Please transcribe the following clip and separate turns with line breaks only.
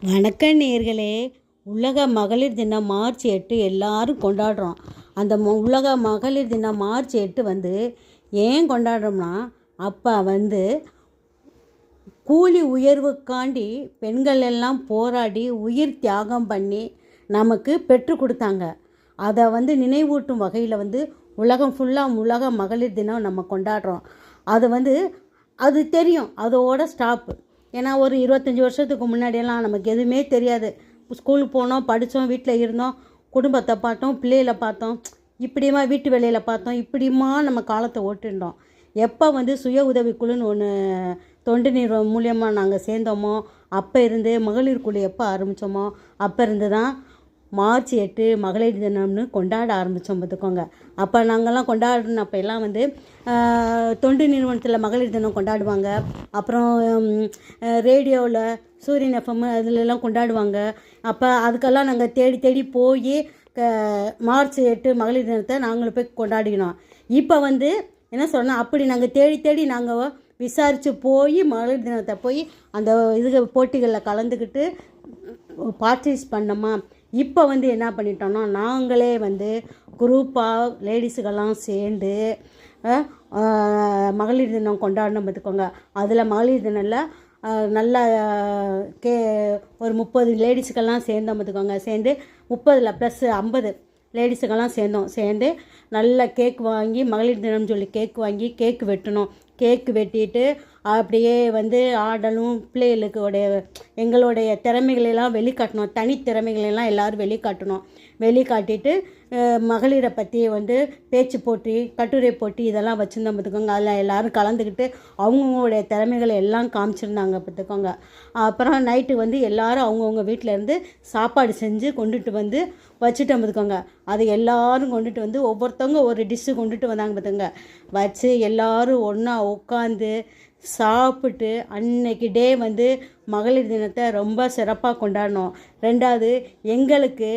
வணக்கம் நேயர்களே. உலக மகளிர் தினம் மார்ச் 8 எல்லாரும் கொண்டாடுறோம். அந்த உலக மகளிர் தினம் மார்ச் 8 வந்து ஏன் கொண்டாடுறோம்னா, அப்போ வந்து கூலி உயர்வுக்காண்டி பெண்கள் எல்லாம் போராடி உயிர் தியாகம் பண்ணி நமக்கு பெற்று கொடுத்தாங்க. அதை வந்து நினைவூட்டும் வகையில் வந்து உலகம் ஃபுல்லாக உலக மகளிர் தினம் நம்ம கொண்டாடுறோம். அது வந்து அது தெரியும், அதோட ஸ்டாப்பு. ஏன்னா ஒரு 25 வருஷத்துக்கு முன்னாடியெல்லாம் நமக்கு எதுவுமே தெரியாது. ஸ்கூலுக்கு போனோம், படித்தோம், வீட்டில் இருந்தோம், குடும்பத்தை பார்த்தோம், பிள்ளைகளை பார்த்தோம், இப்படியுமா வீட்டு வேலையில் பார்த்தோம், இப்படியுமா நம்ம காலத்தை ஓட்டிருந்தோம். எப்போ வந்து சுய உதவிக்குழுன்னு ஒன்று தொண்டு நிறுவனம் மூலியமாக நாங்கள் சேர்ந்தோமோ அப்போ இருந்து மகளிர் குழு எப்போ ஆரம்பித்தோமோ அப்போ இருந்து தான் மார்ச் 8 மகளிர் தினம்னு கொண்டாட ஆரம்பித்தோம் பார்த்துக்கோங்க. அப்போ நாங்கள்லாம் கொண்டாடினப்போ எல்லாம் வந்து தொண்டு நிறுவனத்தில் மகளிர் தினம் கொண்டாடுவாங்க. அப்புறம் ரேடியோவில் சூரியன் எஃப்எம் அதிலெல்லாம் கொண்டாடுவாங்க. அப்போ அதுக்கெல்லாம் நாங்கள் தேடி தேடி போய் மார்ச் 8 மகளிர் தினத்தை நாங்களும் போய் கொண்டாடினோம். இப்போ வந்து என்ன சொன்னால், அப்படி நாங்கள் தேடி தேடி நாங்கள் விசாரித்து போய் மகளிர் தினத்தை போய் அந்த போட்டிகளில் கலந்துக்கிட்டு பார்ட்டிசிபேட் பண்ணோமா. இப்போ வந்து என்ன பண்ணிட்டோம்னா, நாங்களே வந்து குரூப்பாக லேடிஸுக்கெல்லாம் சேர்ந்து மகளிர் தினம் கொண்டாடணும் பார்த்துக்கோங்க. அதில் மகளிர் தினத்தில் நல்லா ஒரு 30 லேடிஸுக்கெல்லாம் சேர்ந்தோம் பார்த்துக்கோங்க. சேர்ந்து 30 + 50 லேடிஸுக்கெல்லாம் சேர்ந்து நல்லா கேக் வாங்கி, மகளிர் தினம்னு சொல்லி கேக் வாங்கி கேக்கு வெட்டணும். கேக்கு வெட்டிட்டு அப்படியே வந்து ஆடலும், பிள்ளைகளுக்கு எங்களுடைய திறமைகளெல்லாம் வெளிக்காட்டணும். தனித்திறமைகளெல்லாம் எல்லோரும் வெளிக்காட்டிட்டு மகளிரை பற்றி வந்து பேச்சு போட்டி, கட்டுரை போட்டி இதெல்லாம் வச்சுருந்தோம் பார்த்துக்கோங்க. அதில் எல்லோரும் கலந்துக்கிட்டு அவங்கவுங்களுடைய திறமைகளை எல்லாம் காமிச்சிருந்தாங்க பார்த்துக்கோங்க. அப்புறம் நைட்டு வந்து எல்லோரும் அவங்கவுங்க வீட்டிலேருந்து சாப்பாடு செஞ்சு கொண்டுட்டு வந்து வச்சுட்டோம் பார்த்துக்கோங்க. அது எல்லோரும் கொண்டுட்டு வந்து ஒவ்வொருத்தவங்க ஒரு டிஷ்ஷு கொண்டுட்டு வந்தாங்க பார்த்துங்க. வச்சு எல்லோரும் ஒன்றா உட்காந்து சாப்பிட்டு அன்னைக்கு டே வந்து மகளிர் தினத்தை ரொம்ப சிறப்பாக கொண்டாடினோம். 2வது எங்களுக்கு